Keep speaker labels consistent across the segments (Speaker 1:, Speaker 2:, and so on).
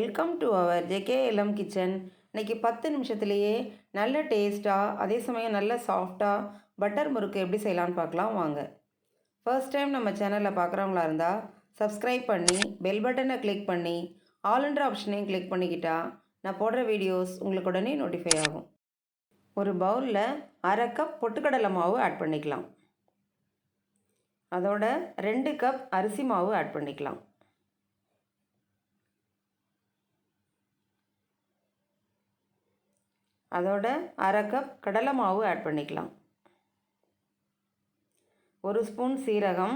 Speaker 1: Welcome to our JKLM kitchen. இன்றைக்கி 10 நிமிஷத்துலேயே நல்ல டேஸ்ட்டாக, அதே சமயம் நல்ல சாஃப்டாக பட்டர் முறுக்கு எப்படி செய்யலான்னு பார்க்கலாம் வாங்க. ஃபர்ஸ்ட் டைம் நம்ம சேனலில் பார்க்குறவங்களா இருந்தால் சப்ஸ்கிரைப் பண்ணி பெல் பட்டனை கிளிக் பண்ணி ஆல்ன்ற ஆப்ஷனையும் கிளிக் பண்ணிக்கிட்டா நான் போடுற வீடியோஸ் உங்களுக்கு உடனே நோட்டிஃபை ஆகும். ஒரு பவுலில் 1/2 கப் பொட்டுக்கடலை மாவு ஆட் பண்ணிக்கலாம். அதோட 2 கப் அரிசி மாவு ஆட் பண்ணிக்கலாம். அதோட 1/2 கப் கடலை மாவு ஆட் பண்ணிக்கலாம். 1 ஸ்பூன் சீரகம்,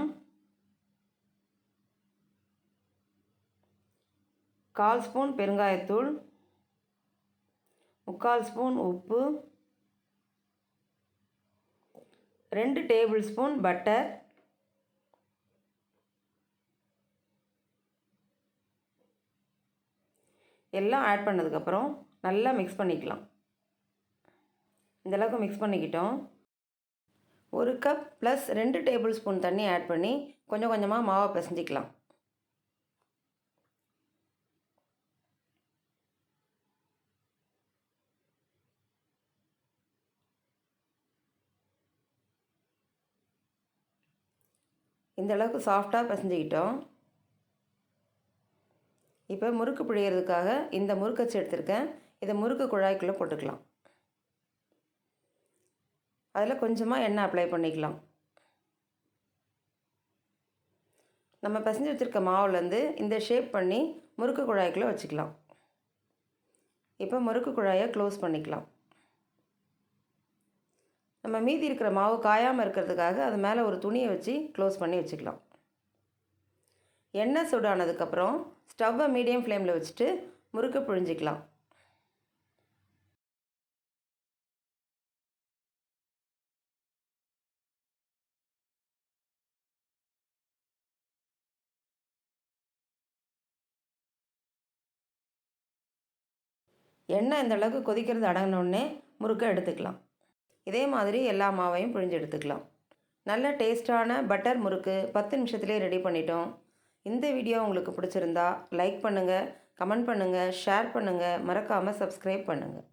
Speaker 1: 1/4 ஸ்பூன் பெருங்காயத்தூள், 3/4 ஸ்பூன் உப்பு, 2 டேபிள் ஸ்பூன் பட்டர், எல்லாம் ஆட் பண்ணதுக்கப்புறம் நல்லா மிக்ஸ் பண்ணிக்கலாம். இந்தளவுக்கு மிக்ஸ் பண்ணிக்கிட்டோம். 1 கப் ப்ளஸ் 2 டேபிள் ஸ்பூன் தண்ணி ஆட் பண்ணி கொஞ்சம் கொஞ்சமாக மாவை பிசைஞ்சிக்கலாம். இந்தளவுக்கு சாஃப்டாக பிசைஞ்சிக்கிட்டோம். இப்போ முறுக்கு பிழியறதுக்காக இந்த முறுக்கச்சு எடுத்திருக்கேன். இதை முறுக்கு குழாய்க்குள்ளே போட்டுக்கலாம். அதில் கொஞ்சமாக எண்ணெய் அப்ளை பண்ணிக்கலாம். நம்ம பிசைஞ்சு வச்சுருக்க மாவுலேருந்து இந்த ஷேப் பண்ணி முறுக்கு குழாய்க்குள்ளே வச்சுக்கலாம். இப்போ முறுக்கு குழாயை க்ளோஸ் பண்ணிக்கலாம். நம்ம மீதி இருக்கிற மாவு காயாமல் இருக்கிறதுக்காக அது மேலே ஒரு துணியை வச்சு க்ளோஸ் பண்ணி வச்சுக்கலாம். எண்ணெய் சூடானதுக்கப்புறம் ஸ்டவ்வை மீடியம் ஃப்ளேமில் வச்சுட்டு முறுக்கு புழிஞ்சிக்கலாம். எண்ணெய் இந்த அளவுக்கு கொதிக்கிறது அடங்கினோடனே முறுக்கை எடுத்துக்கலாம். இதே மாதிரி எல்லா மாவையும் பிழிஞ்சு எடுத்துக்கலாம். நல்ல டேஸ்டான பட்டர் முறுக்கு 10 நிமிஷத்துலேயே ரெடி பண்ணிட்டோம். இந்த வீடியோ உங்களுக்கு பிடிச்சிருந்தா லைக் பண்ணுங்கள், கமெண்ட் பண்ணுங்கள், ஷேர் பண்ணுங்கள், மறக்காமல் சப்ஸ்கிரைப் பண்ணுங்கள்.